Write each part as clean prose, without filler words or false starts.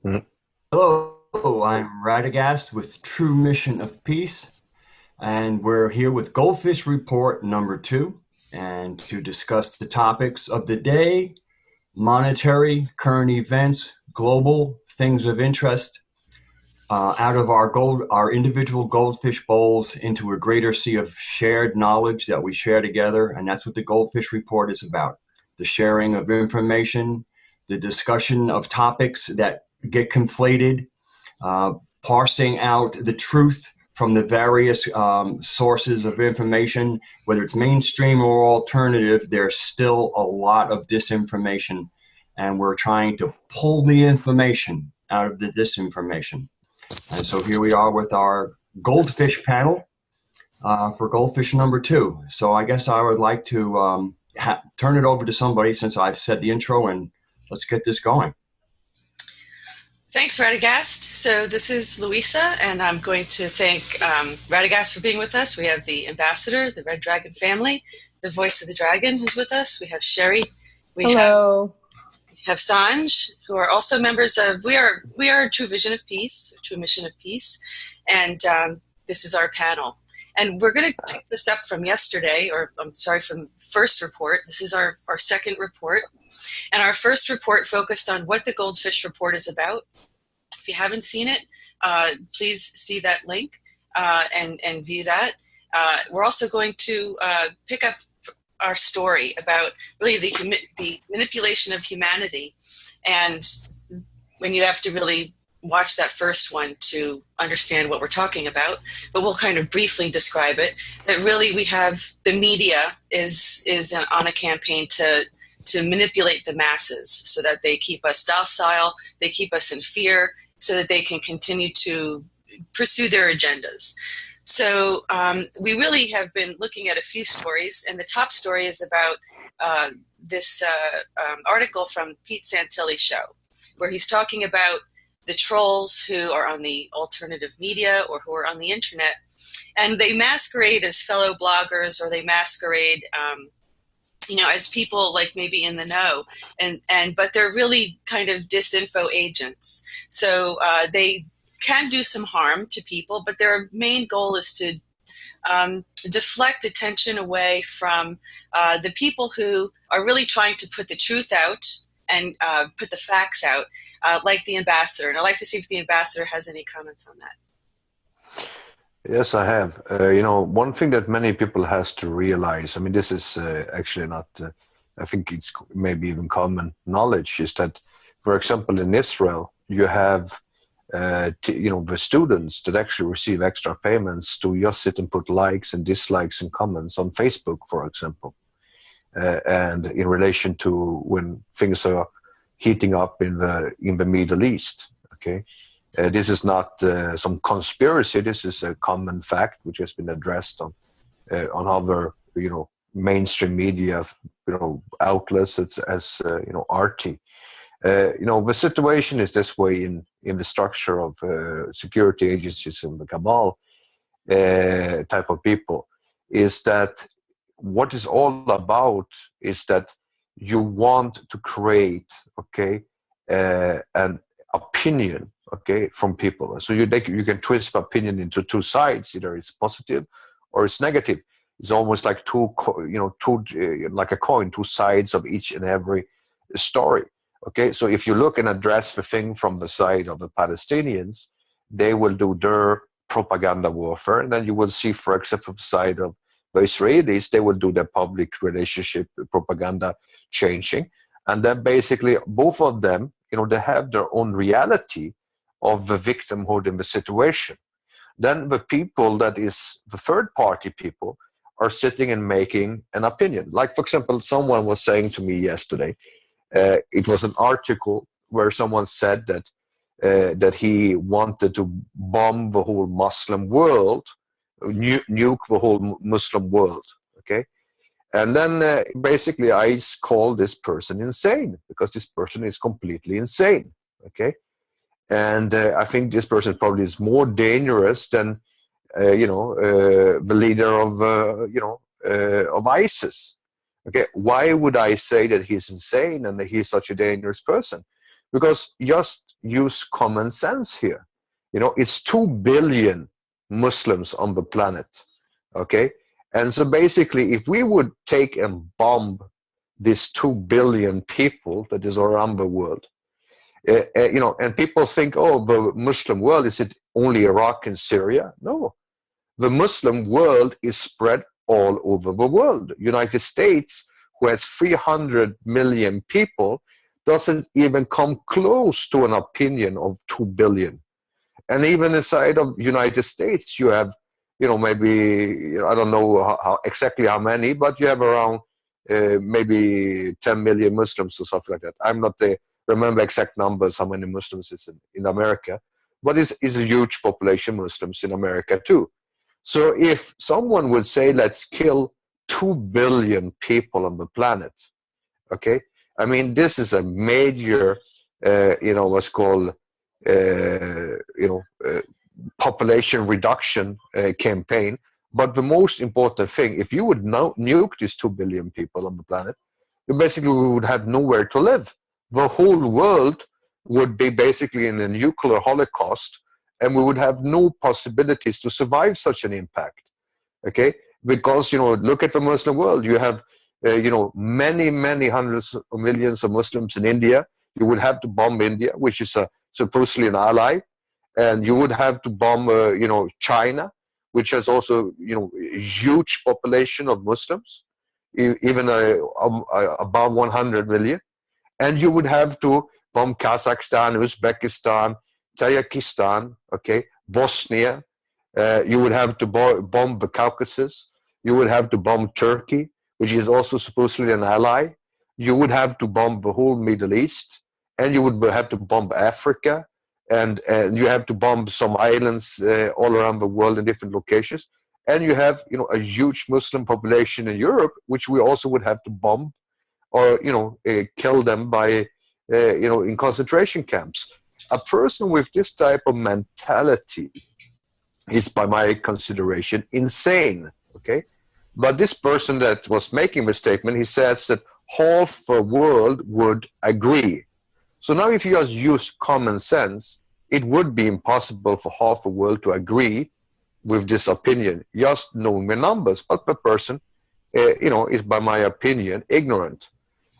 Mhm. Hello, I'm Radagast with True Mission of Peace, and we're here with Goldfish Report number 2, and to discuss the topics of the day, monetary, current events, global things of interest, out of our individual goldfish bowls into a greater sea of shared knowledge that we share together, and that's what the Goldfish Report is about: the sharing of information, the discussion of topics that get conflated, uh, parsing out the truth from the various sources of information, whether it's mainstream or alternative. There's still a lot of disinformation, and we're trying to pull the information out of the disinformation. And so here we are with our goldfish panel for goldfish number 2. So I guess I would like to turn it over to somebody since I've said the intro, and let's get this going. Thanks, Radagast. So this is Louisa, and I'm going to thank Radagast for being with us. We have the ambassador, the Red Dragon family, the voice of the dragon who's with us. We have Sherry. Hello. We have Sanj, who are also members of. We are True Vision of Peace, True Mission of Peace, and this is our panel. And we're going to pick this up from yesterday, or I'm sorry, from first report. This is our second report. And our first report focused on what the Goldfish Report is about. If you haven't seen it, please see that link and view that. We're also going to pick up our story about really the manipulation of humanity. And when you'd have to really watch that first one to understand what we're talking about, but we'll kind of briefly describe it. That really we have the media is on a campaign to manipulate the masses so that they keep us docile, they keep us in fear, so that they can continue to pursue their agendas. So we really have been looking at a few stories, and the top story is about this article from Pete Santilli's show, where he's talking about the trolls who are on the alternative media or who are on the internet, and they masquerade as fellow bloggers, or they masquerade as people like maybe in the know, but they're really kind of disinfo agents. So they can do some harm to people, but their main goal is to deflect attention away from the people who are really trying to put the truth out and put the facts out, like the ambassador. And I'd like to see if the ambassador has any comments on that. Yes, I have. One thing that many people has to realize, I mean, this is actually not, I think it's maybe even common knowledge, is that, for example, in Israel, you have, the students that actually receive extra payments to just sit and put likes and dislikes and comments on Facebook, for example. And in relation to when things are heating up in the Middle East, okay? This is not some conspiracy. This is a common fact which has been addressed on other, mainstream media, outlets as RT. The situation is this way in the structure of security agencies in the cabal type of people, is that what is all about is that you want to create, an opinion, from people. So you can twist the opinion into two sides. Either it's positive or it's negative. It's almost like like a coin, two sides of each and every story. Okay, so if you look and address the thing from the side of the Palestinians, they will do their propaganda warfare, and then you will see, for example, the side of the Israelis, they will do their public relationship propaganda changing, and then basically both of them, they have their own reality of the victimhood in the situation. Then the people that is the third party people are sitting and making an opinion. Like, for example, someone was saying to me yesterday, it was an article where someone said that he wanted to bomb the whole Muslim world, nuke the whole Muslim world, okay? And then basically I called this person insane, because this person is completely insane, okay? And I think this person probably is more dangerous than, the leader of ISIS. Okay, why would I say that he's insane and that he's such a dangerous person? Because just use common sense here. It's 2 billion Muslims on the planet, okay? And so basically, if we would take and bomb these 2 billion people that is around the world, and people think, oh, the Muslim world, is it only Iraq and Syria? No, the Muslim world is spread all over the world. United States, who has 300 million people, doesn't even come close to an opinion of 2 billion. And even inside of United States, you have, maybe, I don't know how exactly how many, but you have around maybe 10 million Muslims or something like that. I'm not remember exact numbers, how many Muslims is in America, but it's a huge population of Muslims in America too. So if someone would say, let's kill 2 billion people on the planet, okay? I mean, this is a major, what's called, population reduction campaign. But the most important thing, if you would nuke these 2 billion people on the planet, you basically would have nowhere to live. The whole world would be basically in a nuclear holocaust, and we would have no possibilities to survive such an impact, okay? Because, look at the Muslim world. You have, many hundreds of millions of Muslims in India. You would have to bomb India, which is supposedly an ally. And you would have to bomb, China, which has also, a huge population of Muslims, even about 100 million. And you would have to bomb Kazakhstan, Uzbekistan, Tajikistan, okay, Bosnia. You would have to bomb the Caucasus. You would have to bomb Turkey, which is also supposedly an ally. You would have to bomb the whole Middle East, and you would have to bomb Africa, and you have to bomb some islands all around the world in different locations. And you have, a huge Muslim population in Europe, which we also would have to bomb or, kill them by, in concentration camps. A person with this type of mentality is, by my consideration, insane, okay? But this person that was making the statement, he says that half the world would agree. So now if you just use common sense, it would be impossible for half the world to agree with this opinion, just knowing the numbers. But the person, is, by my opinion, ignorant.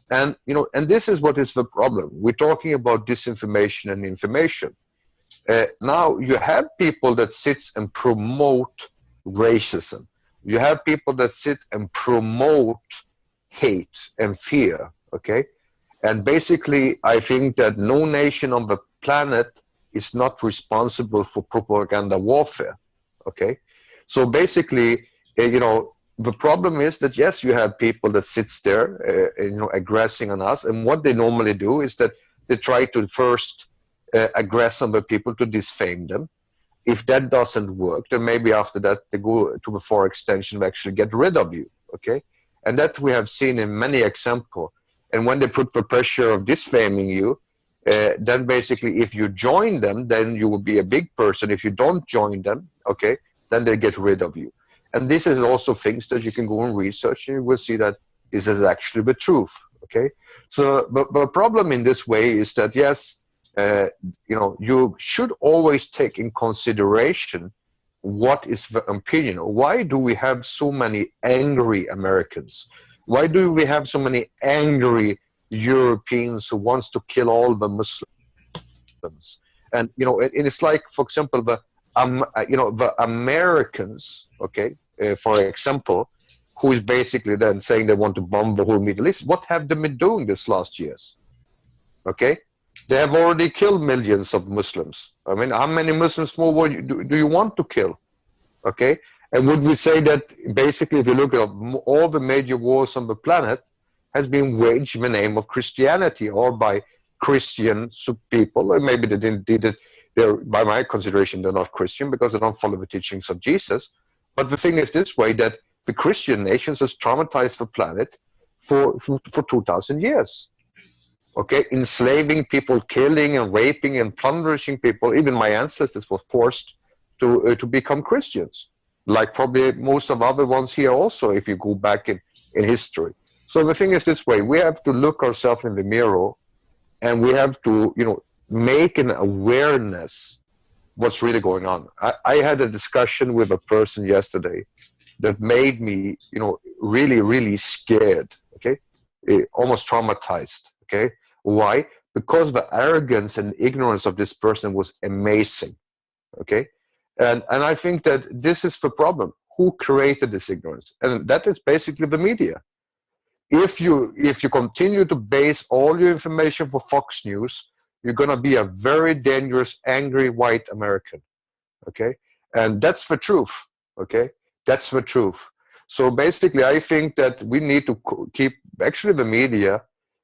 And, and this is what is the problem. We're talking about disinformation and information. Now you have people that sit and promote racism. You have people that sit and promote hate and fear, okay? And basically, I think that no nation on the planet is not responsible for propaganda warfare, okay? So basically, the problem is that, yes, you have people that sits there, aggressing on us. And what they normally do is that they try to first aggress on the people to defame them. If that doesn't work, then maybe after that they go to the far extension of actually get rid of you, okay? And that we have seen in many examples. And when they put the pressure of defaming you, then basically if you join them, then you will be a big person. If you don't join them, okay, then they get rid of you. And this is also things that you can go and research, and you will see that this is actually the truth, okay? So the problem in this way is that, yes, you should always take in consideration what is the opinion. Why do we have so many angry Americans? Why do we have so many angry Europeans who wants to kill all the Muslims? And, it's like, for example, the Americans, okay, for example, who is basically then saying they want to bomb the whole Middle East. What have they been doing this last years? Okay? They have already killed millions of Muslims. I mean, how many Muslims more do you want to kill? Okay? And would we say that basically, if you look at all the major wars on the planet, has been waged in the name of Christianity or by Christian people, or maybe they did it. By my consideration, they're not Christian because they don't follow the teachings of Jesus. But the thing is this way, that the Christian nations has traumatized the planet for 2,000 years. Okay, enslaving people, killing and raping and plundering people. Even my ancestors were forced to become Christians, like probably most of other ones here also, if you go back in history. So the thing is this way, we have to look ourselves in the mirror, and we have to, make an awareness what's really going on. I had a discussion with a person yesterday that made me, really, really scared, okay? Almost traumatized, okay? Why? Because the arrogance and ignorance of this person was amazing, okay? And I think that this is the problem. Who created this ignorance? And that is basically the media. If you continue to base all your information for Fox News, you're going to be a very dangerous, angry white American, okay? And that's the truth, okay? That's the truth. So basically, I think that we need to keep, actually, the media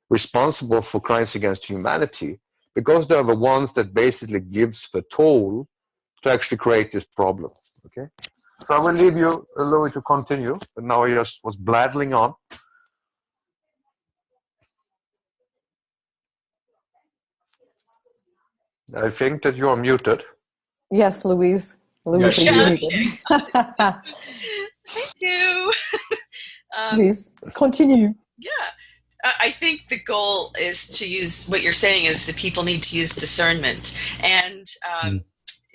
responsible for crimes against humanity, because they're the ones that basically gives the toll to actually create this problem, okay? So I will leave you, Louis, to continue. But now I just was blathering on. I think that you are muted. Yes, Louise. Louise, Yes, are you she muted? Thank you. Please continue. Yeah. I think the goal is to use what you're saying is that people need to use discernment. And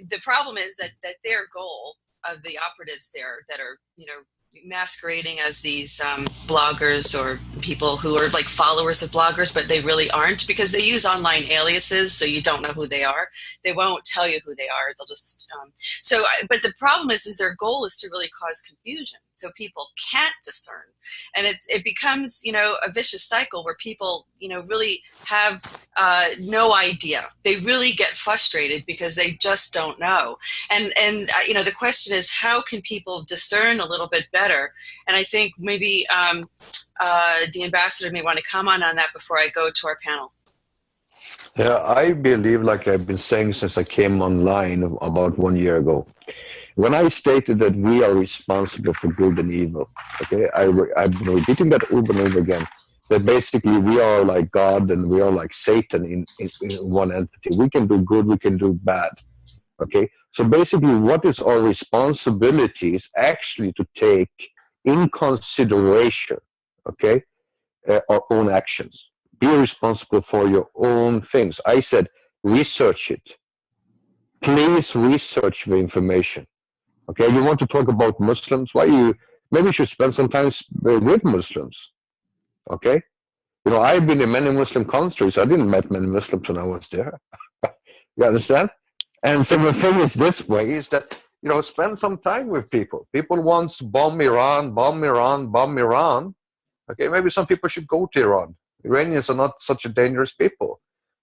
the problem is that their goal of the operatives there that are, masquerading as these bloggers or people who are like followers of bloggers, but they really aren't, because they use online aliases, so you don't know who they are. They won't tell you who they are. They'll just but the problem is their goal is to really cause confusion, so people can't discern, and it becomes a vicious cycle where people really have no idea. They really get frustrated because they just don't know. And the question is, how can people discern a little bit better? And I think maybe the ambassador may want to comment on that before I go to our panel. Yeah, I believe, like I've been saying since I came online about 1 year ago, when I stated that we are responsible for good and evil, okay, I've been repeating that over and over again, that basically we are like God and we are like Satan in one entity. We can do good, we can do bad, okay? So basically what is our responsibility is actually to take in consideration, okay, our own actions. Be responsible for your own things. I said, research it. Please research the information. Okay, you want to talk about Muslims? Maybe you should spend some time with Muslims. Okay? I've been in many Muslim countries. I didn't meet many Muslims when I was there. You understand? And so the thing is this way, is that, spend some time with people. People want to bomb Iran. Okay, maybe some people should go to Iran. Iranians are not such a dangerous people.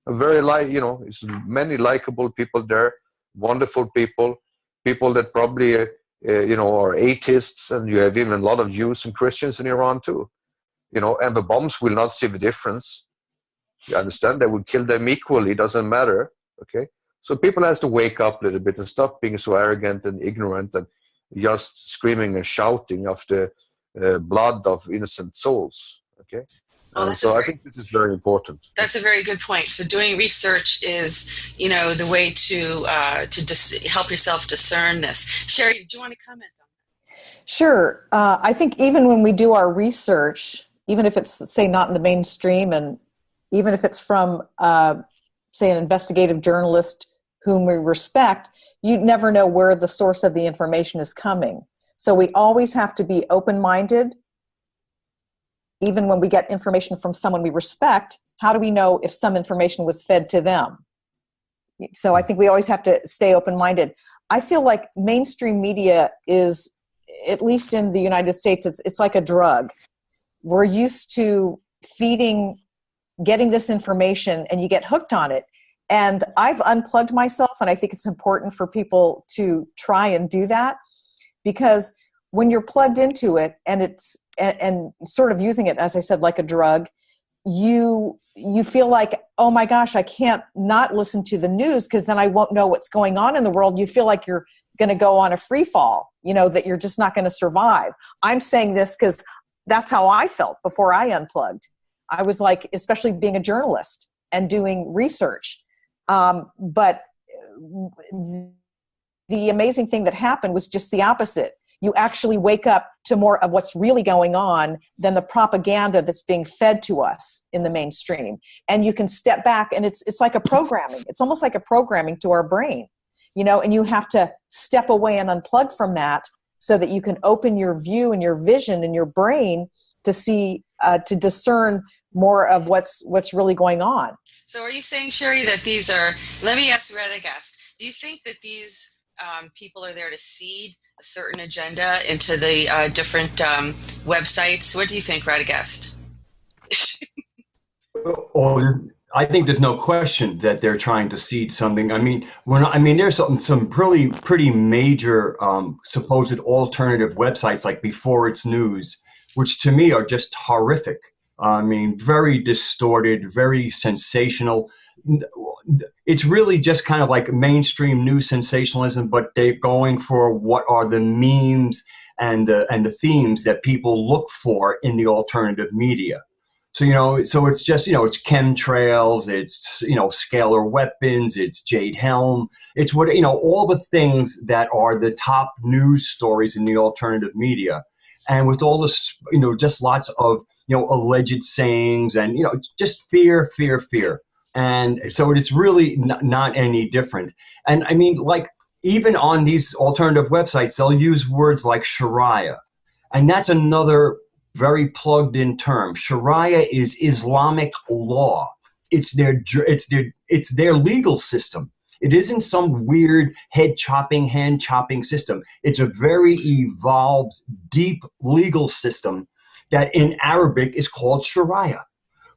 It's many likable people there, wonderful people that probably, are atheists, and you have even a lot of Jews and Christians in Iran too. And the bombs will not see the difference. You understand? They will kill them equally, doesn't matter. Okay? So people have to wake up a little bit and stop being so arrogant and ignorant and just screaming and shouting of the blood of innocent souls. Okay? Well, So I think this is very important. That's a very good point. So doing research is, the way to help yourself discern this. Sherry, did you want to comment on that? Sure. I think even when we do our research, even if it's, say, not in the mainstream, and even if it's from, say, an investigative journalist whom we respect, you never know where the source of the information is coming. So we always have to be open-minded. Even when we get information from someone we respect, how do we know if some information was fed to them? So I think we always have to stay open-minded. I feel like mainstream media is, at least in the United States, it's like a drug. We're used to getting this information, and you get hooked on it. And I've unplugged myself, and I think it's important for people to try and do that, because when you're plugged into it and sort of using it, as I said, like a drug, you feel like, oh my gosh, I can't not listen to the news because then I won't know what's going on in the world. You feel like you're going to go on a free fall, that you're just not going to survive. I'm saying this because that's how I felt before I unplugged. I was like, especially being a journalist and doing research. But the amazing thing that happened was just the opposite. you actually wake up to more of what's really going on than the propaganda that's being fed to us in the mainstream. And you can step back, and it's like a programming. It's almost like a programming to our brain, and you have to step away and unplug from that so that you can open your view and your vision and your brain to see, to discern more of what's really going on. So are you saying, Sherry, that these are, let me ask Radagast, do you think that these people are there to seed a certain agenda into the different websites? What do you think, Radagast? I think there's no question that they're trying to seed something. I mean, there's some pretty major supposed alternative websites like Before It's News, which to me are just horrific. I mean, very distorted, very sensational. It's really just kind of like mainstream news sensationalism, but they're going for what are the memes and the themes that people look for in the alternative media. So, so it's just, it's chemtrails, it's, scalar weapons, it's Jade Helm, it's what, all the things that are the top news stories in the alternative media. And with all this, just lots of, alleged sayings and, just fear. And so it's really not any different. And I mean, like, even on these alternative websites, they'll use words like Sharia. And that's another very plugged in term. Sharia is Islamic law. It's their legal system. It isn't some weird hand chopping system. It's a very evolved, deep legal system that in Arabic is called Sharia.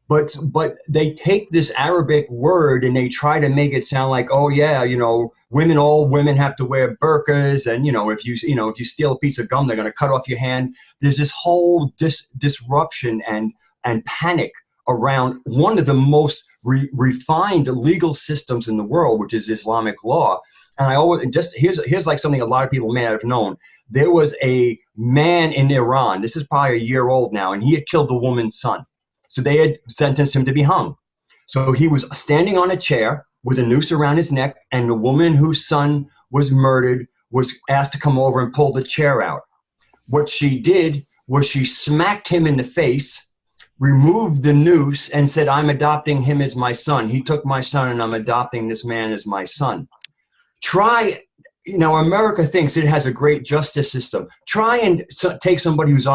But they take this Arabic word and they try to make it sound like, oh yeah, all women have to wear burqas, and if you steal a piece of gum, they're going to cut off your hand. There's this whole disruption and panic around one of the most refined legal systems in the world, which is Islamic law. And I always here's like something a lot of people may not have known. There was a man in Iran. This is probably a year old now, and he had killed a woman's son. So they had sentenced him to be hung. So he was standing on a chair with a noose around his neck, and the woman whose son was murdered was asked to come over and pull the chair out. What she did was she smacked him in the face, removed the noose, and said, I'm adopting him as my son. He took my son, and I'm adopting this man as my son. America thinks it has a great justice system. Try and take somebody who's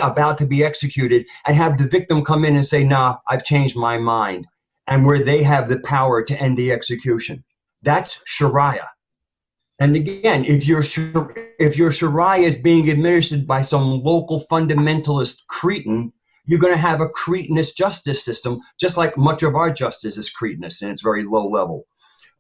about to be executed and have the victim come in and say, nah, I've changed my mind, and where they have the power to end the execution. That's Sharia. And again, if your Sharia is being administered by some local fundamentalist cretin, you're going to have a cretinous justice system, just like much of our justice is cretinous, and it's very low level.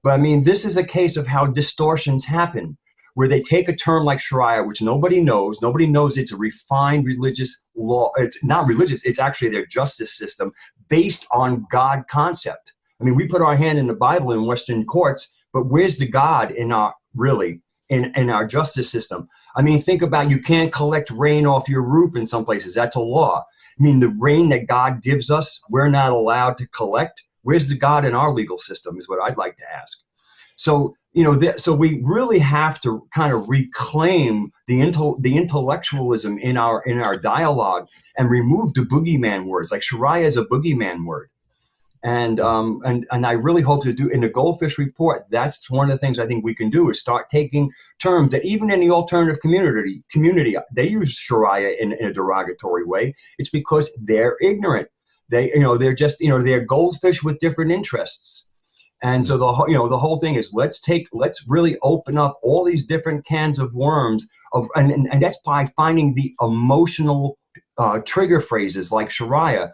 But I mean, this is a case of how distortions happen, where they take a term like Sharia, which nobody knows. Nobody knows it's a refined religious law. It's not religious. It's actually their justice system based on God concept. I mean, we put our hand in the Bible in Western courts, but where's the God in our our justice system? I mean, think about, you can't collect rain off your roof in some places. That's a law. I mean, the rain that God gives us, we're not allowed to collect. Where's the God in our legal system is what I'd like to ask. So, so we really have to kind of reclaim the intellectualism in our dialogue and remove the boogeyman words. Like Sharia is a boogeyman word. And I really hope to do in the Goldfish Report. That's one of the things I think we can do, is start taking terms that even in the alternative community, they use Sharia in a derogatory way. It's because they're ignorant. They're just, they're goldfish with different interests. And so the whole thing is, let's really open up all these different cans of worms and that's by finding the emotional trigger phrases like Sharia.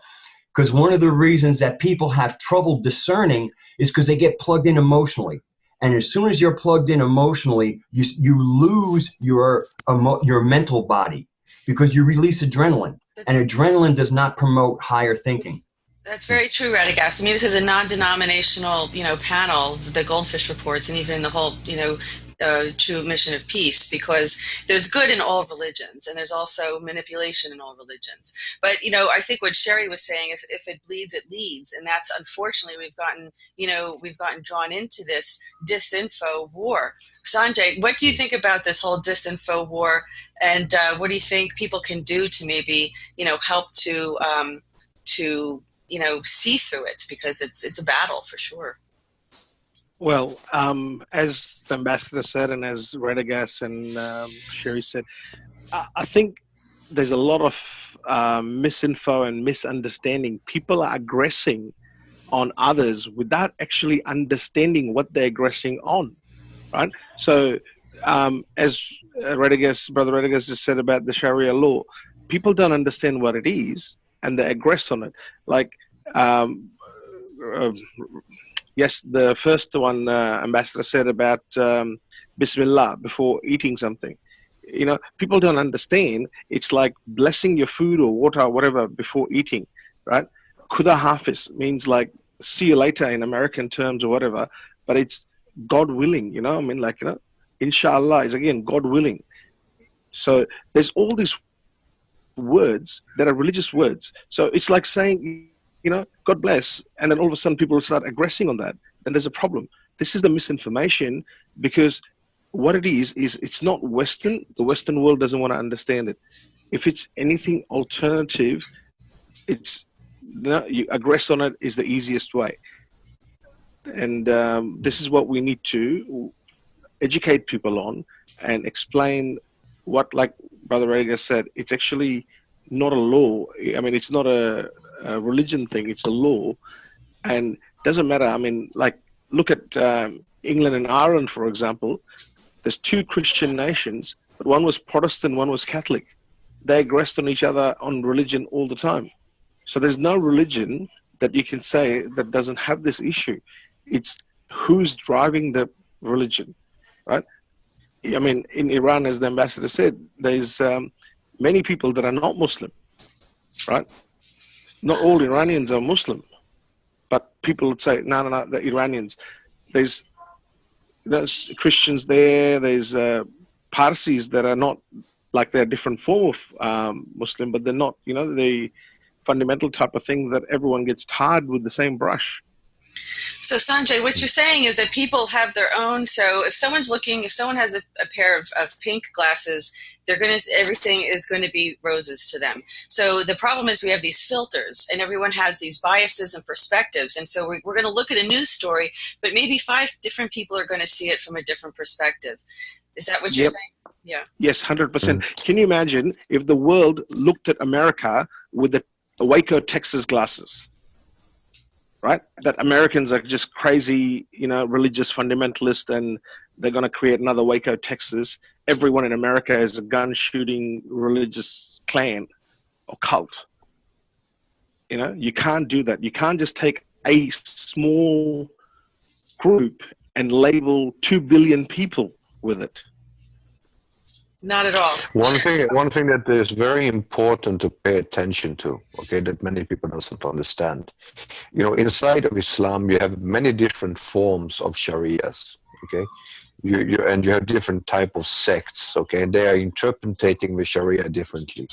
Because one of the reasons that people have trouble discerning is because they get plugged in emotionally. And as soon as you're plugged in emotionally, you lose your mental body, because you release adrenaline. And adrenaline does not promote higher thinking. That's very true, Radagast. I mean, this is a non-denominational, panel, the Goldfish Reports, and even the whole, true mission of peace, because there's good in all religions and there's also manipulation in all religions. But I think what Sherry was saying is, if it bleeds, it leads, and that's, unfortunately, we've gotten drawn into this disinfo war. Sanjay, what do you think about this whole disinfo war, and what do you think people can do to maybe help to see through it, because it's a battle for sure. Well, as the ambassador said, and as Radagast and Sherry said, I think there's a lot of misinfo and misunderstanding. People are aggressing on others without actually understanding what they're aggressing on, right? So, as Brother Radagast just said about the Sharia law, people don't understand what it is, and they aggress on it. Like, yes, the first one, Ambassador said about Bismillah before eating something. People don't understand. It's like blessing your food or water or whatever before eating, right? Khuda Hafiz means like see you later in American terms or whatever, but it's God willing, Inshallah is again God willing. So there's all these words that are religious words. So it's like saying, God bless, and then all of a sudden people will start aggressing on that. Then there's a problem. This is the misinformation, because what it is it's not Western. The Western world doesn't want to understand it. If it's anything alternative, you aggress on it is the easiest way. And this is what we need to educate people on and explain what, like Brother Rega said, it's actually not a law. I mean, it's not a religion thing, it's a law, and doesn't matter. I mean, like, look at England and Ireland, for example. There's two Christian nations, but one was Protestant, one was Catholic. They aggressed on each other on religion all the time. So there's no religion that you can say that doesn't have this issue. It's who's driving the religion, right? I mean, in Iran, as the ambassador said, there's many people that are not Muslim, right? Not all Iranians are Muslim, but people would say, no, the Iranians. There's Christians there, there's Parsis that are not, like they're a different form of Muslim, but they're not, the fundamental type of thing that everyone gets tarred with the same brush. So Sanjay, what you're saying is that people have their own. So if someone has a pair of pink glasses, everything is going to be roses to them. So the problem is we have these filters, and everyone has these biases and perspectives. And so we're going to look at a news story, but maybe 5 different people are going to see it from a different perspective. Is that what you're saying? Yeah. Yes, 100%. Can you imagine if the world looked at America with the Waco, Texas glasses? Right? That Americans are just crazy, religious fundamentalist, and they're going to create another Waco, Texas. Everyone in America is a gun-shooting religious clan or cult. You can't do that. You can't just take a small group and label 2 billion people with it. Not at all. One thing that is very important to pay attention to, okay, that many people doesn't understand. Inside of Islam, you have many different forms of Sharias, okay? You have different type of sects, okay, and they are interpreting the Sharia differently.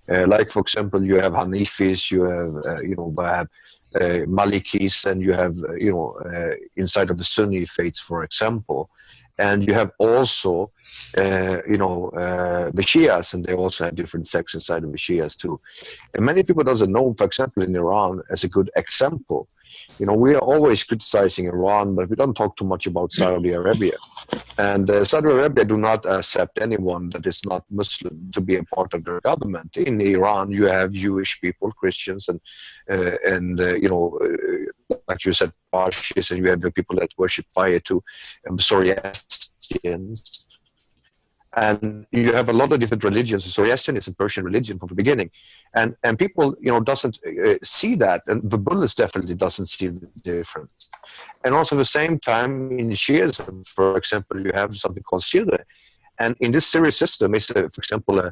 Like, for example, you have Hanifis, you have Malikis, and you have inside of the Sunni faiths, for example. And you have also, the Shias, and they also have different sects inside of the Shias too. And many people doesn't know, for example, in Iran, as a good example, we are always criticizing Iran, but we don't talk too much about Saudi Arabia. And Saudi Arabia do not accept anyone that is not Muslim to be a part of their government. In Iran, you have Jewish people, Christians, and like you said, Parsis, and you have the people that worship fire too, Zoroastrians. And you have a lot of different religions. Zoroastrian is a Persian religion from the beginning. And people, doesn't see that. And the Buddhist definitely doesn't see the difference. And also at the same time, in Shiism, for example, you have something called Shira. And in this Shira system, it's, for example,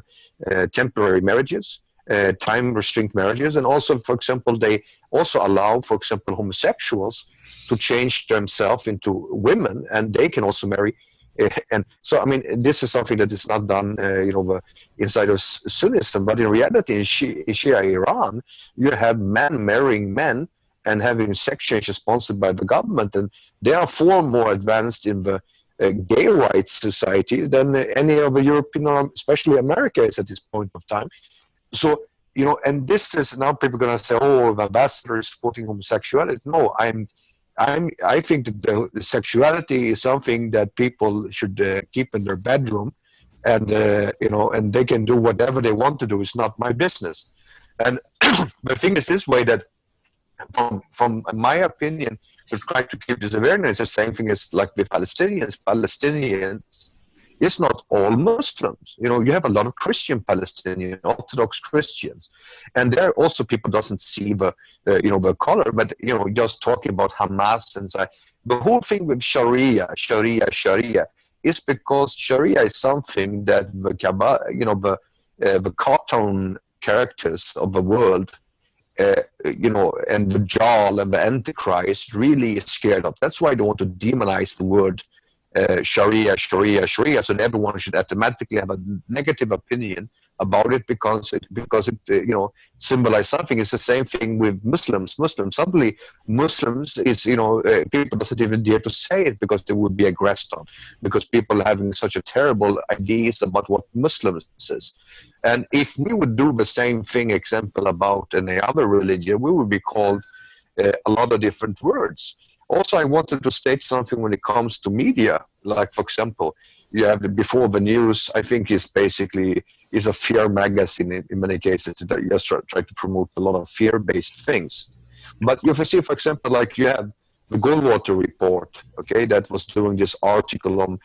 temporary marriages, time-restrained marriages. And also, for example, they also allow, for example, homosexuals to change themselves into women. And they can also marry And so, I mean, this is something that is not done, inside of Sunnism, but in reality, in Shia Iran, you have men marrying men and having sex changes sponsored by the government, and they are far more advanced in the gay rights society than any of the European, or especially America, is at this point of time. So, and this is, now people are going to say, oh, the ambassador is supporting homosexuality. No, I think that the sexuality is something that people should keep in their bedroom, and and they can do whatever they want to do. It's not my business. And the thing is this way, that from my opinion, to try to keep this awareness, the same thing as like with Palestinians. Palestinians is not all Muslims. You have a lot of Christian Palestinian, Orthodox Christians, and there also people doesn't see the color, but just talking about Hamas and so, the whole thing with Sharia is because Sharia is something that the cartoon characters of the world, and the Dajjal and the Antichrist really is scared of. That's why they want to demonize the word Sharia, so that everyone should automatically have a negative opinion about it because it symbolizes something. It's the same thing with Muslims. Suddenly Muslims is people doesn't even dare to say it because they would be aggressed on, because people are having such a terrible ideas about what Muslims is. And if we would do the same thing, example, about any other religion, we would be called a lot of different words. Also, I wanted to state something when it comes to media. Like, for example, you have Before the News, I think is a fear magazine in many cases that just try to promote a lot of fear-based things. But if you see, for example, like you have the Goldfish Report, okay, that was doing this article on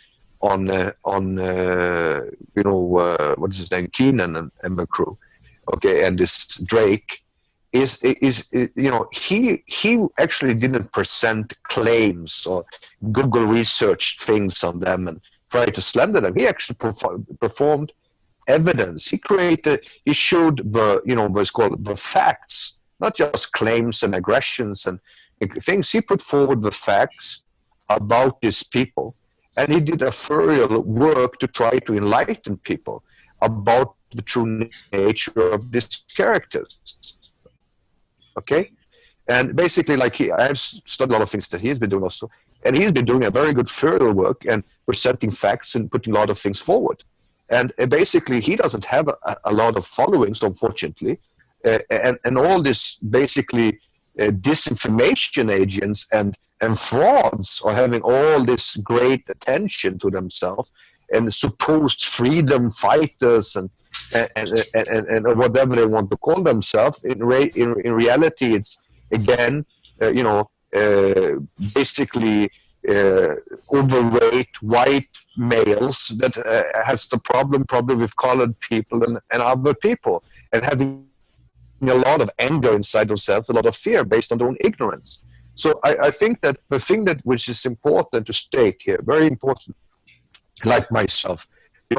what is his name, Keenan and the crew, okay, and this Drake. He actually didn't present claims or Google research things on them and try to slander them. He actually performed evidence. He showed what's called the facts, not just claims and aggressions and things. He put forward the facts about these people, and he did a thorough work to try to enlighten people about the true nature of these characters. Okay, and basically, I've studied a lot of things that he's been doing also, and he's been doing a very good thorough work and presenting facts and putting a lot of things forward. And basically, he doesn't have a lot of followings, unfortunately, and all this basically disinformation agents and frauds are having all this great attention to themselves, and supposed freedom fighters and whatever they want to call themselves. In reality, it's again, basically overweight white males that has the problem with colored people and other people, and having a lot of anger inside themselves, a lot of fear based on their own ignorance. So I think that the thing that which is important to state here, very important, like myself,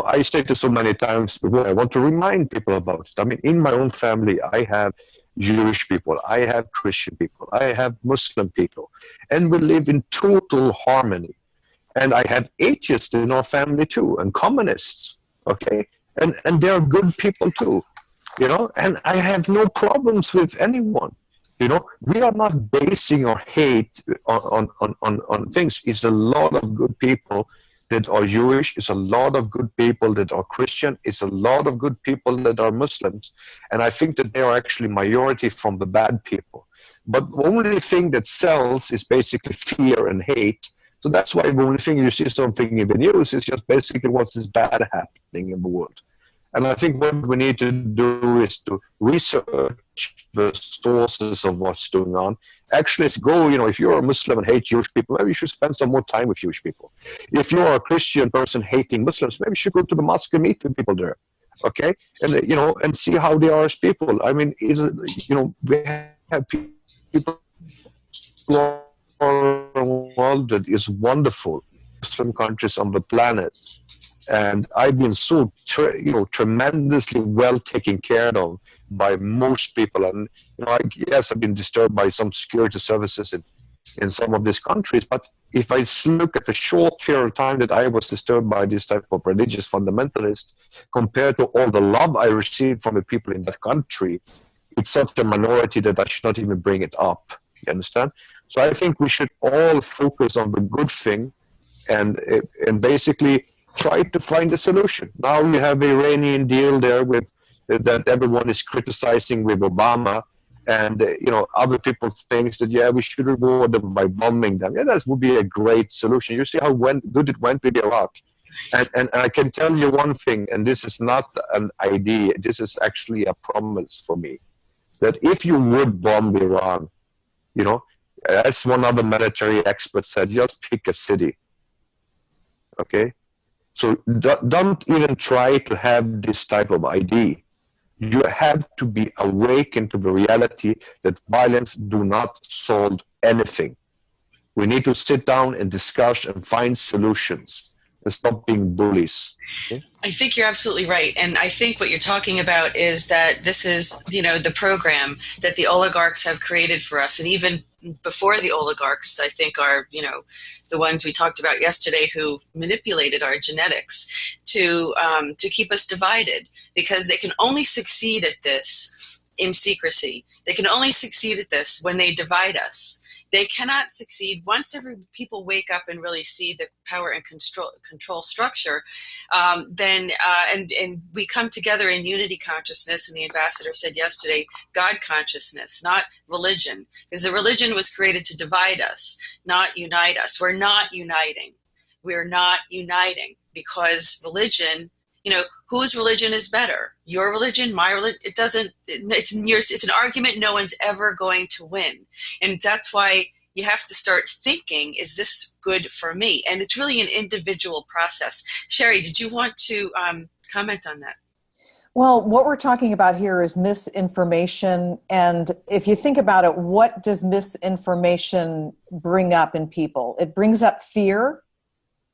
I stated so many times before, I want to remind people about it. I mean, in my own family, I have Jewish people, I have Christian people, I have Muslim people, and we live in total harmony. And I have atheists in our family too, and communists, okay? And they're good people too, and I have no problems with anyone. We are not basing our hate on things. It's a lot of good people that are Jewish, it's a lot of good people that are Christian, it's a lot of good people that are Muslims, and I think that they are actually majority from the bad people. But the only thing that sells is basically fear and hate. So that's why the only thing you see something in the news is just basically what's bad happening in the world. And I think what we need to do is to research the sources of what's going on. Actually, go, if you're a Muslim and hate Jewish people, maybe you should spend some more time with Jewish people. If you're a Christian person hating Muslims, maybe you should go to the mosque and meet with people there, okay? And, and see how they are as people. I mean, we have people all around the world that is wonderful, Muslim countries on the planet. And I've been so, tremendously well taken care of by most people. And, yes, I've been disturbed by some security services in in some of these countries. But if I look at the short period of time that I was disturbed by this type of religious fundamentalists, compared to all the love I received from the people in that country, it's such a minority that I should not even bring it up. You understand? So I think we should all focus on the good thing and basically try to find a solution. Now you have the Iranian deal there with that everyone is criticizing with Obama. And other people think that we should reward them by bombing them. Yeah, that would be a great solution. You see how good it went with Iraq, and I can tell you one thing, and this is not an idea. This is actually a promise for me, that if you would bomb Iran, as one other military expert said, just pick a city. Okay, so don't even try to have this type of idea. You have to be awakened to the reality that violence do not solve anything. We need to sit down and discuss and find solutions and stop being bullies. Okay? I think you're absolutely right. And I think what you're talking about is that this is, the program that the oligarchs have created for us. And even before the oligarchs, I think are, the ones we talked about yesterday who manipulated our genetics to keep us divided, because they can only succeed at this in secrecy. They can only succeed at this when they divide us. They cannot succeed once people wake up and really see the power and control structure. Then we come together in unity consciousness. And the ambassador said yesterday, God consciousness, not religion, because the religion was created to divide us, not unite us. We're not uniting. We're not uniting because religion. Whose religion is better? Your religion, my religion? It doesn't. It's an argument no one's ever going to win, and that's why you have to start thinking: is this good for me? And it's really an individual process. Sherry, did you want to comment on that? Well, what we're talking about here is misinformation, and if you think about it, what does misinformation bring up in people? It brings up fear.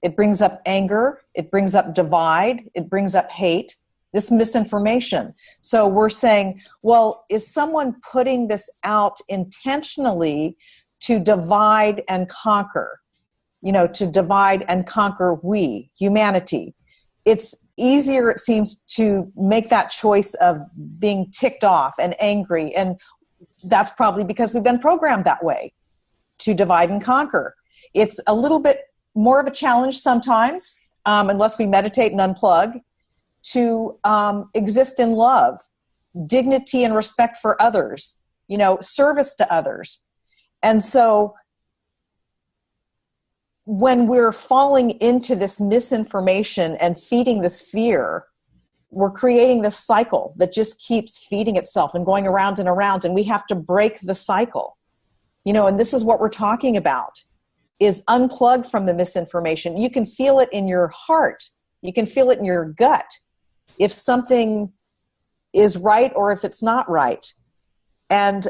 It brings up anger, it brings up divide, it brings up hate, this misinformation. So we're saying, well, is someone putting this out intentionally to divide and conquer? To divide and conquer humanity. It's easier, it seems, to make that choice of being ticked off and angry, and that's probably because we've been programmed that way, to divide and conquer. It's a little bit more of a challenge sometimes, unless we meditate and unplug, to exist in love, dignity and respect for others, service to others. And so when we're falling into this misinformation and feeding this fear, we're creating this cycle that just keeps feeding itself and going around and around, and we have to break the cycle. And this is what we're talking about. Is unplug from the misinformation. You can feel it in your heart. You can feel it in your gut if something is right or if it's not right. And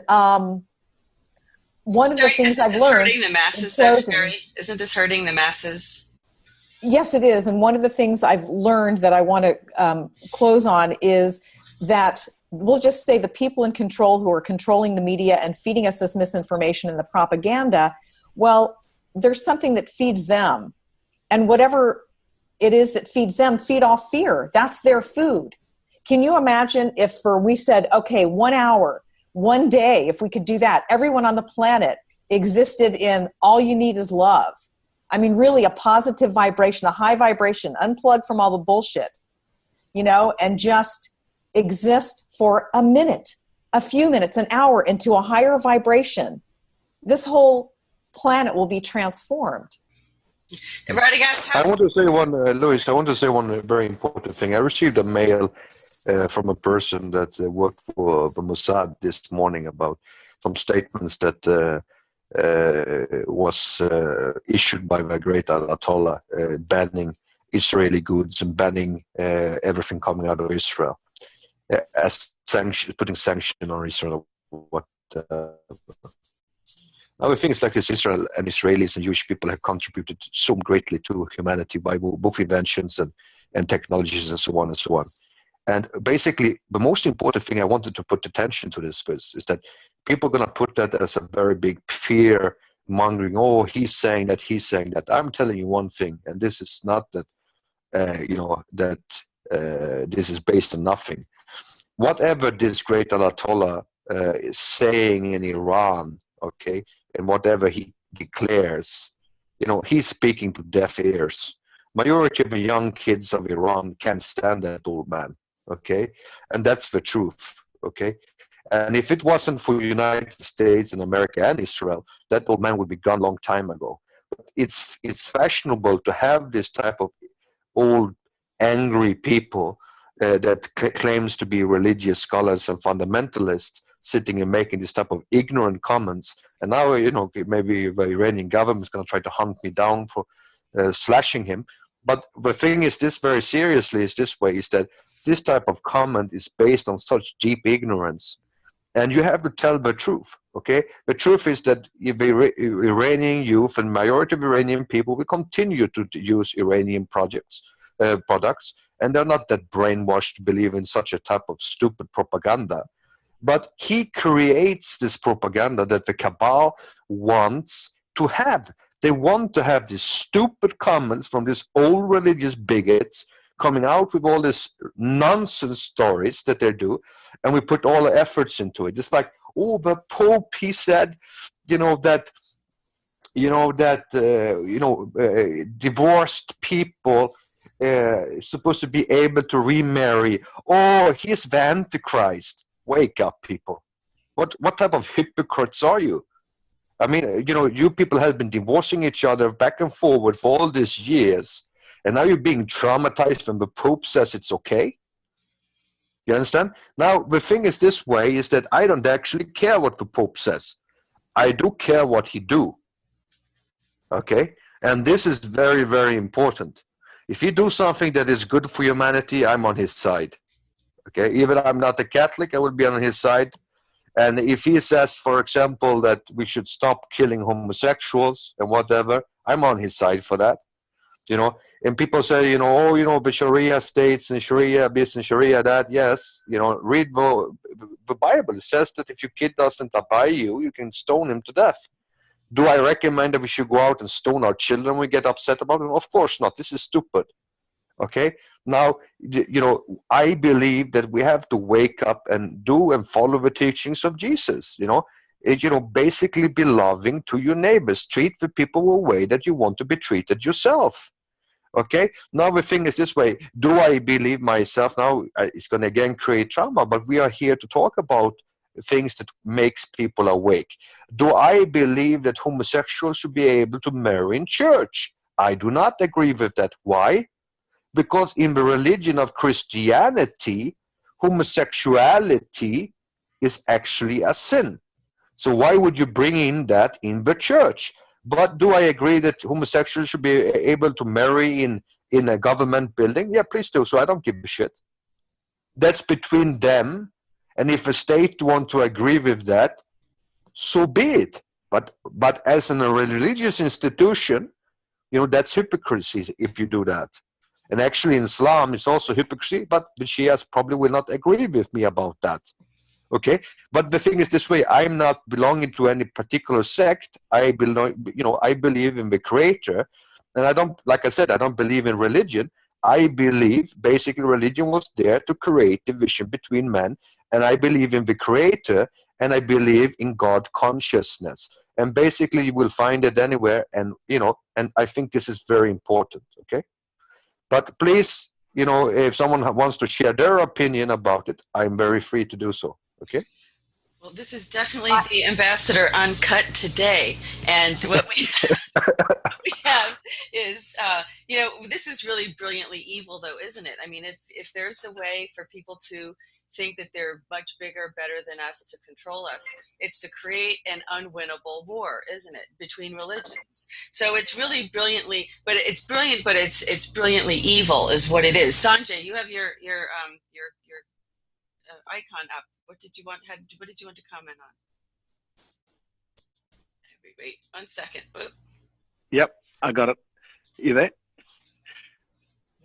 one of the things I've learned... Isn't this hurting the masses, though, Sherry? Isn't this hurting the masses? Yes, it is. And one of the things I've learned that I want to close on is that we'll just say the people in control who are controlling the media and feeding us this misinformation and the propaganda, well, there's something that feeds them. And whatever it is that feeds them, feed off fear. That's their food. Can you imagine if we said, okay, 1 hour, 1 day, if we could do that, everyone on the planet existed in all you need is love. I mean, really a positive vibration, a high vibration, unplug from all the bullshit, and just exist for a minute, a few minutes, an hour into a higher vibration. This whole planet will be transformed. Right, guys. I want to say one, Louis. I want to say one very important thing. I received a mail from a person that worked for the Mossad this morning about some statements that was issued by the great Ayatollah banning Israeli goods and banning everything coming out of Israel, as putting sanction on Israel. Now, the thing is like this: Israel and Israelis and Jewish people have contributed so greatly to humanity by both inventions and technologies and so on and so on. And basically, the most important thing I wanted to put attention to this is that people are going to put that as a very big fear mongering, oh, he's saying that, he's saying that. I'm telling you one thing, and this is not that, this is based on nothing. Whatever this great Ayatollah is saying in Iran, okay, and whatever he declares, he's speaking to deaf ears. Majority of the young kids of Iran can't stand that old man, okay, and that's the truth, okay. And if it wasn't for the United States and America and Israel, that old man would be gone a long time ago. It's fashionable to have this type of old, angry people that claims to be religious scholars and fundamentalists sitting and making this type of ignorant comments. And now, maybe the Iranian government is going to try to hunt me down for slashing him. But the thing is, this very seriously is this way, is that this type of comment is based on such deep ignorance. And you have to tell the truth, okay? The truth is that the Iranian youth and majority of Iranian people will continue to use Iranian products, and they're not that brainwashed to believe in such a type of stupid propaganda. But he creates this propaganda that the cabal wants to have. They want to have these stupid comments from these old religious bigots coming out with all these nonsense stories that they do, and we put all the efforts into it. It's like, oh, the Pope, he said, divorced people supposed to be able to remarry. Oh, he's the Antichrist. Wake up, people. What type of hypocrites are you? I mean, you people have been divorcing each other back and forward for all these years, and now you're being traumatized when the Pope says it's okay? You understand? Now, the thing is this way, is that I don't actually care what the Pope says. I do care what he do. Okay? And this is very, very important. If he do something that is good for humanity, I'm on his side. Okay? Even I'm not a Catholic, I will be on his side. And if he says, for example, that we should stop killing homosexuals and whatever, I'm on his side for that. And people say, the Sharia states and Sharia this and Sharia that. Yes, read the Bible. It says that if your kid doesn't obey you, you can stone him to death. Do I recommend that we should go out and stone our children when we get upset about it? Of course not. This is stupid. Okay? Now, I believe that we have to wake up and do and follow the teachings of Jesus, basically be loving to your neighbors. Treat the people the way that you want to be treated yourself. Okay? Now the thing is this way. Do I believe myself? Now it's going to again create trauma, but we are here to talk about things that makes people awake. Do I believe that homosexuals should be able to marry in church? I do not agree with that. Why? Because in the religion of Christianity, homosexuality is actually a sin. So why would you bring in that in the church? But do I agree that homosexuals should be able to marry in a government building? Yeah, please do. So I don't give a shit. That's between them. And if a state want to agree with that, so be it. But as in a religious institution, that's hypocrisy if you do that. And actually in Islam, it's also hypocrisy, but the Shias probably will not agree with me about that. Okay? But the thing is this way, I'm not belonging to any particular sect. I believe in the Creator. And I don't believe in religion. I believe basically religion was there to create division between men. And I believe in the Creator, and I believe in God consciousness. And basically you will find it anywhere. And, and I think this is very important. Okay? But please, if someone wants to share their opinion about it, I'm very free to do so. Okay? Well, this is definitely the Ambassador Uncut today. And what we have is, this is really brilliantly evil, though, isn't it? I mean, if there's a way for people to think that they're much bigger, better than us to control us, it's to create an unwinnable war, isn't it, between religions? So it's really brilliantly, but it's brilliant, but it's brilliantly evil, is what it is. Sanjay, you have your icon up. What did you want to comment on? Wait 1 second. Whoop. Yep, I got it. You there?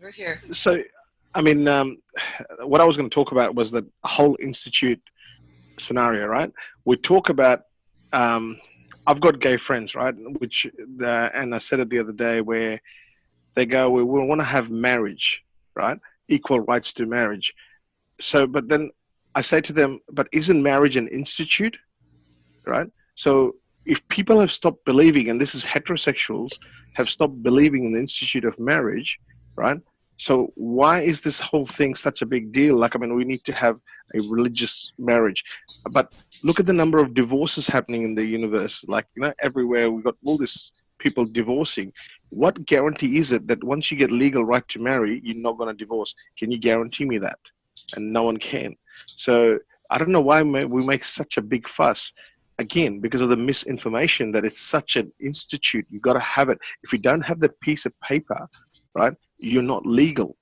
We're here. So, I mean, what I was going to talk about was the whole institute scenario, right? We talk about I've got gay friends, right? And I said it the other day, where they go, we want to have marriage, right? Equal rights to marriage. So, but then I say to them, but isn't marriage an institute, right? So if people have stopped believing, and this is heterosexuals, have stopped believing in the institute of marriage, right? So why is this whole thing such a big deal? Like, I mean, we need to have a religious marriage. But look at the number of divorces happening in the universe. Like, everywhere we've got all this people divorcing. What guarantee is it that once you get legal right to marry, you're not going to divorce? Can you guarantee me that? And no one can. So I don't know why we make such a big fuss. Again, because of the misinformation that it's such an institute. You got to have it. If you don't have that piece of paper, right, you're not legal.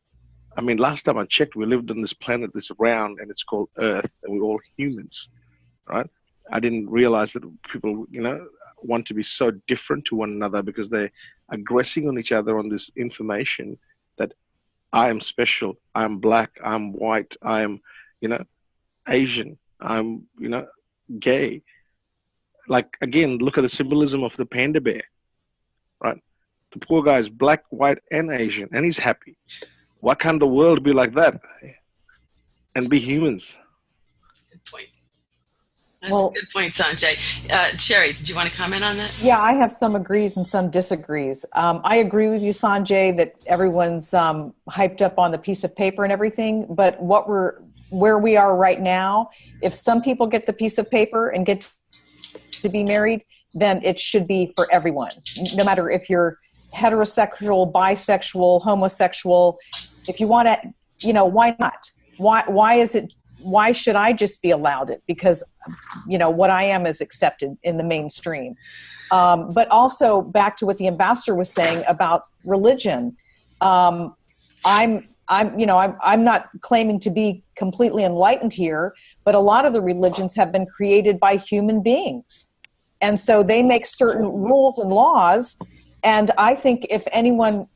I mean, last time I checked, we lived on this planet that's round and it's called Earth, and we're all humans, right? I didn't realize that people, want to be so different to one another because they're aggressing on each other on this information that I am special, I'm black, I'm white, I'm, Asian, I'm, gay. Like, again, look at the symbolism of the panda bear, right? The poor guy is black, white, and Asian, and he's happy. Why can't the world be like that and be humans? Good point. That's a good point, Sanjay. Sherry, did you want to comment on that? Yeah, I have some agrees and some disagrees. I agree with you, Sanjay, that everyone's hyped up on the piece of paper and everything, but where we are right now, if some people get the piece of paper and get to be married, then it should be for everyone, no matter if you're heterosexual, bisexual, homosexual. If you want to, why not? Why should I just be allowed it? Because, what I am is accepted in the mainstream. But also back to what the ambassador was saying about religion. I'm not claiming to be completely enlightened here, but a lot of the religions have been created by human beings. And so they make certain rules and laws. And I think if anyone,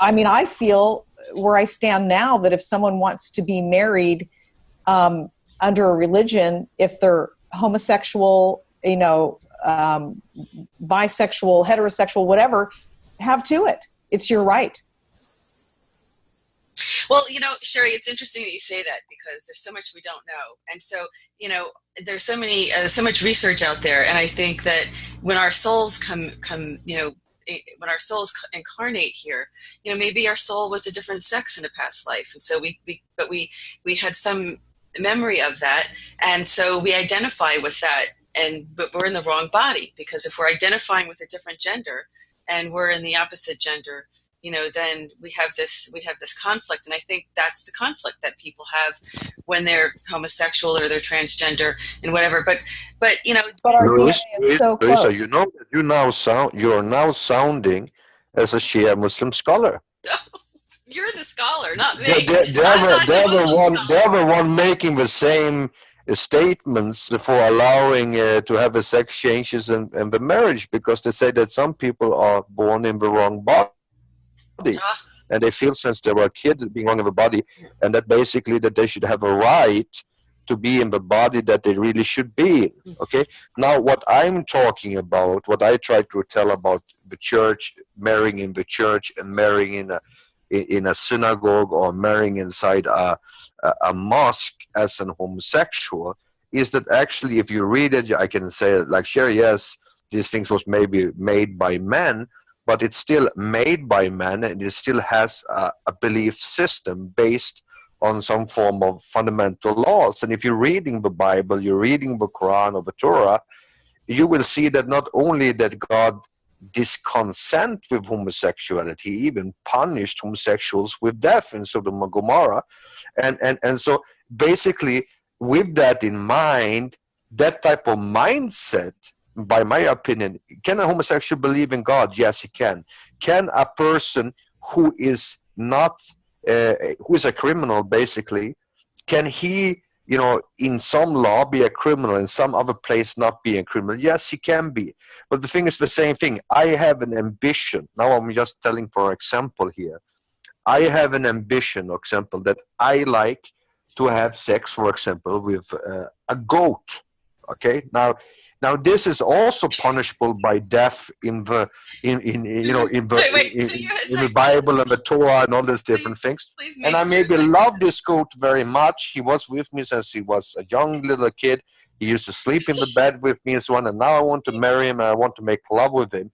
I feel where I stand now that if someone wants to be married under a religion, if they're homosexual, bisexual, heterosexual, whatever, have to it. It's your right. Well, Sherry, it's interesting that you say that because there's so much we don't know. And so, there's so much research out there. And I think that when our souls when our souls incarnate here, maybe our soul was a different sex in a past life. And so we had some memory of that. And so we identify with that, but we're in the wrong body, because if we're identifying with a different gender and we're in the opposite gender, then we have this conflict. And I think that's the conflict that people have when they're homosexual or they're transgender and whatever. But our Louisa, DNA is so close. you're now sounding as a Shia Muslim scholar. You're the scholar, not me. They're the one making the same statements for allowing to have the sex changes and the marriage, because they say that some people are born in the wrong body. And they feel since they were a kid being wrong in the body, and that basically that they should have a right to be in the body that they really should be in. Okay, now what I'm talking about, what I try to tell about the church, marrying in the church and marrying in a synagogue or marrying inside a mosque as an homosexual, is that actually if you read it, I can say like, sure, yes, these things was maybe made by men, but it's still made by men, and it still has a belief system based on some form of fundamental laws. And if you're reading the Bible, you're reading the Quran or the Torah, you will see that not only that God disconsent with homosexuality, he even punished homosexuals with death in Sodom and Gomorrah. And so basically, with that in mind, that type of mindset, by my opinion, can a homosexual believe in God? Yes, he can. Can a person who is not, who is a criminal, basically, can he, in some law be a criminal, in some other place not be a criminal? Yes, he can be. But the thing is the same thing. I have an ambition. Now I'm just telling for example here. I have an ambition, for example, that I like to have sex, for example, with a goat. Okay? Now, Now this is also punishable by death in the in the Bible and the Torah and all these different things. And I maybe love this goat very much. He was with me since he was a young little kid. He used to sleep in the bed with me and so on. And now I want to marry him and I want to make love with him.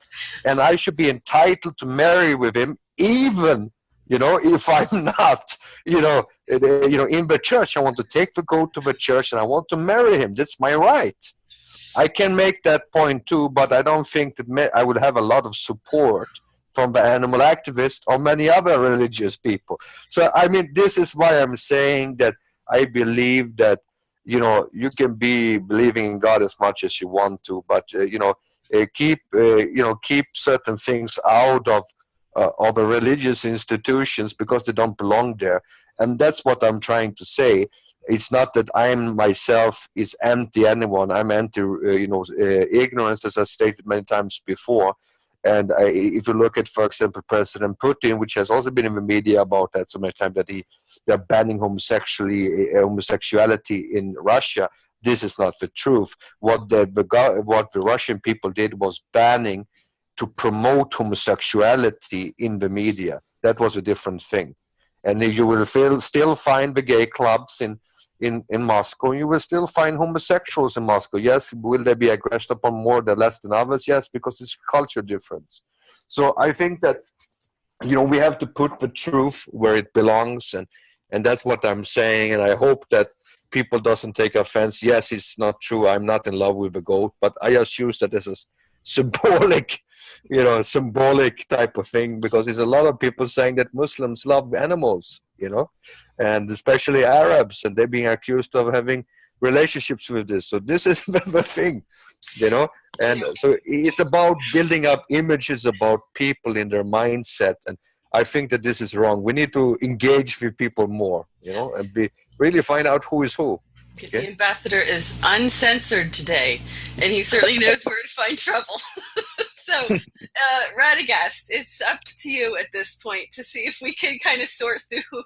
And I should be entitled to marry with him, even if I'm not, in the church. I want to take the goat to the church and I want to marry him. That's my right. I can make that point too, but I don't think that I would have a lot of support from the animal activists or many other religious people. So, I mean, this is why I'm saying that I believe that, you can be believing in God as much as you want to, but, keep certain things out of the religious institutions because they don't belong there. And that's what I'm trying to say. It's not that I'm myself is anti anyone. I'm anti, ignorance, as I stated many times before. And if you look at, for example, President Putin, which has also been in the media about that so many times, that they're banning homosexuality in Russia. This is not the truth. What the Russian people did was banning to promote homosexuality in the media. That was a different thing. And you will still find the gay clubs in Moscow. You will still find homosexuals in Moscow. Yes, will they be aggressed upon more or less than others? Yes, because it's culture difference. So I think that, we have to put the truth where it belongs, and that's what I'm saying. And I hope that people doesn't take offense. Yes, it's not true. I'm not in love with a goat, but I just use that as a symbolic type of thing, because there's a lot of people saying that Muslims love animals, and especially Arabs, and they're being accused of having relationships with this. So this is the thing, and so it's about building up images about people in their mindset. And I think that this is wrong. We need to engage with people more, and really find out who is who. Okay? The ambassador is uncensored today, and he certainly knows where to find trouble. So, Radagast, it's up to you at this point to see if we can kind of sort through,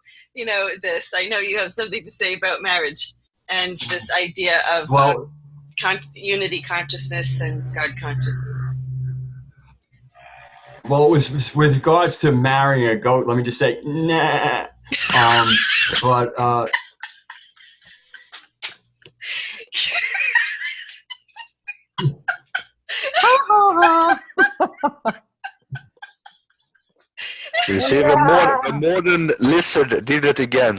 this. I know you have something to say about marriage and this idea of unity consciousness and God consciousness. Well, with regards to marrying a goat, let me just say, nah. But you see, the modern lizard did it again.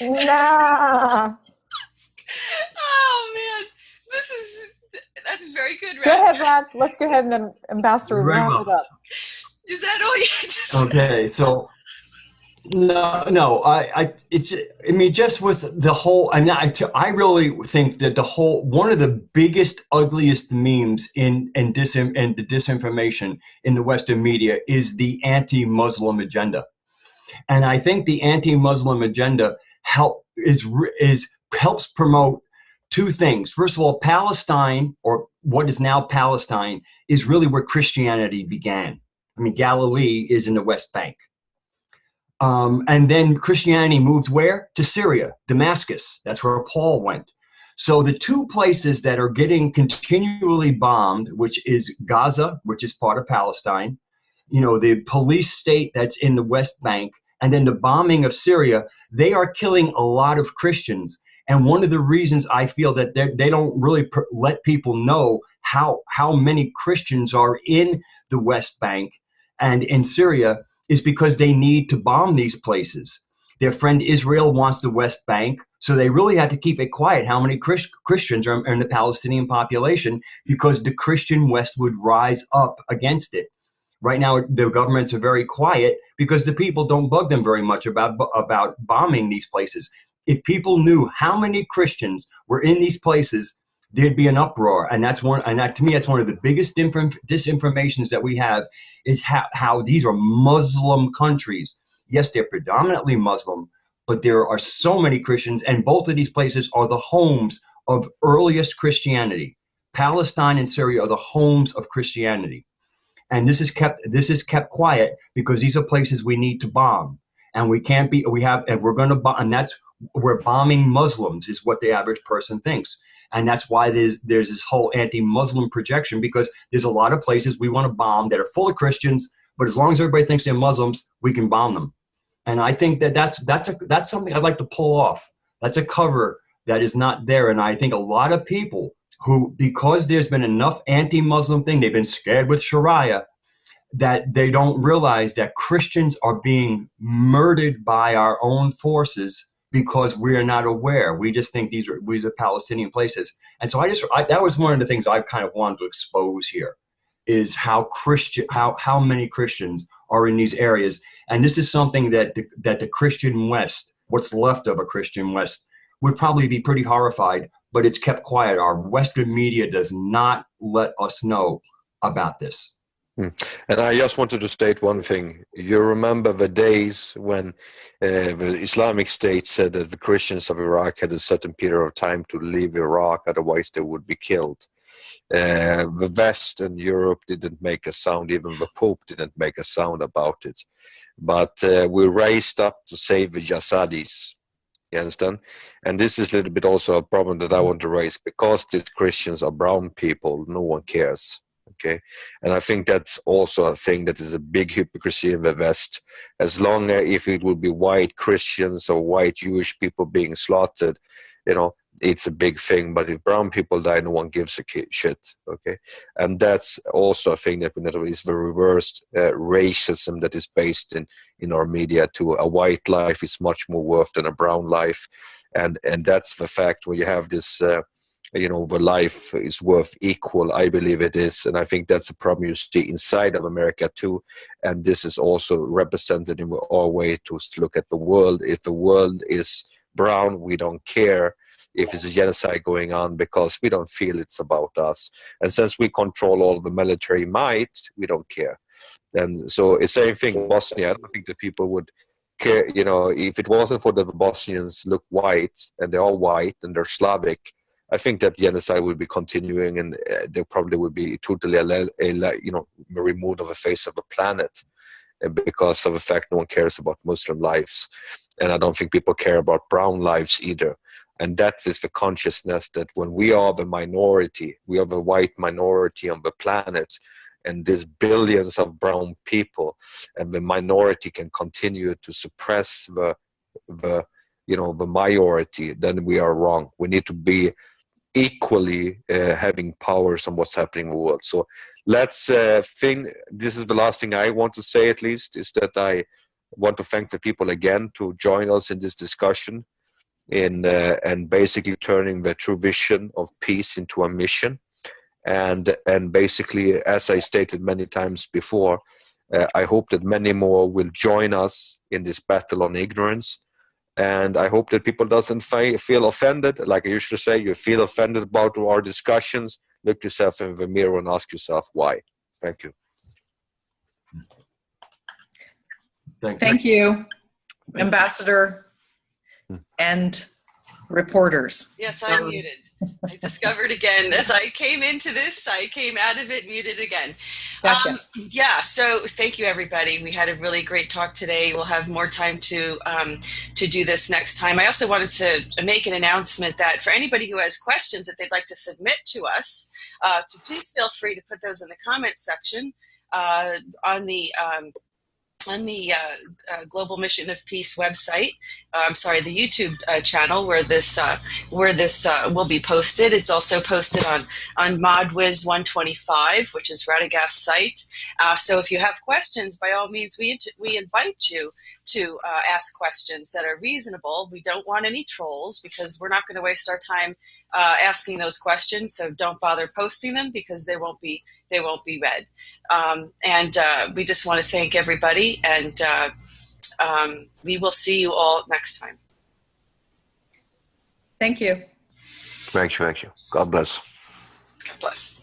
Nah. Oh man, that's very good. Go ahead, Rad. Let's go ahead and then Ambassador wrap it up. Is that all you had to say? Okay, so no, just with the whole, I really think that one of the biggest, ugliest memes in the disinformation in the Western media is the anti-Muslim agenda. And I think the anti-Muslim agenda helps promote two things. First of all, Palestine, or what is now Palestine, is really where Christianity began. Galilee is in the West Bank. And then Christianity moved where? To Syria, Damascus. That's where Paul went. So the two places that are getting continually bombed, which is Gaza, which is part of Palestine, the police state that's in the West Bank, and then the bombing of Syria, they are killing a lot of Christians. And one of the reasons I feel that they don't really let people know how many Christians are in the West Bank and in Syria is because they need to bomb these places. Their friend Israel wants the West Bank, so they really had to keep it quiet how many Christians are in the Palestinian population, because the Christian West would rise up against it. Right now, the governments are very quiet because the people don't bug them very much about bombing these places. If people knew how many Christians were in these places, there'd be an uproar. And to me, that's one of the biggest disinformations that we have, is how these are Muslim countries. Yes, they're predominantly Muslim, but there are so many Christians, and both of these places are the homes of earliest Christianity. Palestine and Syria are the homes of Christianity. And this is kept quiet because these are places we need to bomb. And we're going to bomb, and that's we're bombing Muslims is what the average person thinks. And that's why there's this whole anti-Muslim projection, because there's a lot of places we want to bomb that are full of Christians, but as long as everybody thinks they're Muslims, we can bomb them. And I think that's something I'd like to pull off. That's a cover that is not there. And I think a lot of people who, because there's been enough anti-Muslim thing, they've been scared with Sharia, that they don't realize that Christians are being murdered by our own forces because we're not aware. We just think these are Palestinian places. And so that was one of the things I kind of wanted to expose here, is how many Christians are in these areas. And this is something that the Christian West, what's left of a Christian West, would probably be pretty horrified, but it's kept quiet. Our Western media does not let us know about this. And I just wanted to state one thing. You remember the days when the Islamic State said that the Christians of Iraq had a certain period of time to leave Iraq, otherwise they would be killed. The West and Europe didn't make a sound, even the Pope didn't make a sound about it. But we raised up to save the Yazidis. You understand? And this is a little bit also a problem that I want to raise, because these Christians are brown people, no one cares. Okay, and I think that's also a thing that is a big hypocrisy in the West. As long as if it will be white Christians or white Jewish people being slaughtered, it's a big thing. But if brown people die, no one gives a shit. Okay, and that's also a thing that we know is the reversed racism that is based in our media. To a white life is much more worth than a brown life, and that's the fact where you have this. The life is worth equal. I believe it is. And I think that's a problem you see inside of America too. And this is also represented in our way to look at the world. If the world is brown, we don't care if it's a genocide going on, because we don't feel it's about us. And since we control all the military might, we don't care. And so it's the same thing in Bosnia. I don't think that people would care, if it wasn't for the Bosnians look white, and they're all white and they're Slavic, I think that genocide would be continuing, and they probably would be totally, removed of the face of the planet, because of the fact no one cares about Muslim lives, and I don't think people care about brown lives either. And that is the consciousness that when we are the minority, we are the white minority on the planet, and there's billions of brown people, and the minority can continue to suppress the majority, then we are wrong. We need to be equally having powers on what's happening in the world. So let's think, this is the last thing I want to say, at least, is that I want to thank the people again to join us in this discussion and basically turning the true vision of peace into a mission. And basically, as I stated many times before, I hope that many more will join us in this battle on ignorance. And I hope that people doesn't feel offended. Like I used to say, you feel offended about our discussions, look yourself in the mirror and ask yourself why. Thank you. Thank you, Ambassador and reporters. Yes, I'm muted. I discovered again, as I came into this, I came out of it, muted again. Gotcha. So thank you, everybody. We had a really great talk today. We'll have more time to do this next time. I also wanted to make an announcement that for anybody who has questions that they'd like to submit to us, to please feel free to put those in the comment section on the Global Mission of Peace website. The YouTube channel where this will be posted. It's also posted on ModWiz 125, which is Radagast's site. So if you have questions, by all means, we invite you to ask questions that are reasonable. We don't want any trolls, because we're not going to waste our time asking those questions. So don't bother posting them, because they won't be read. We just want to thank everybody, and we will see you all next time. Thank you. Thank you. God bless. God bless.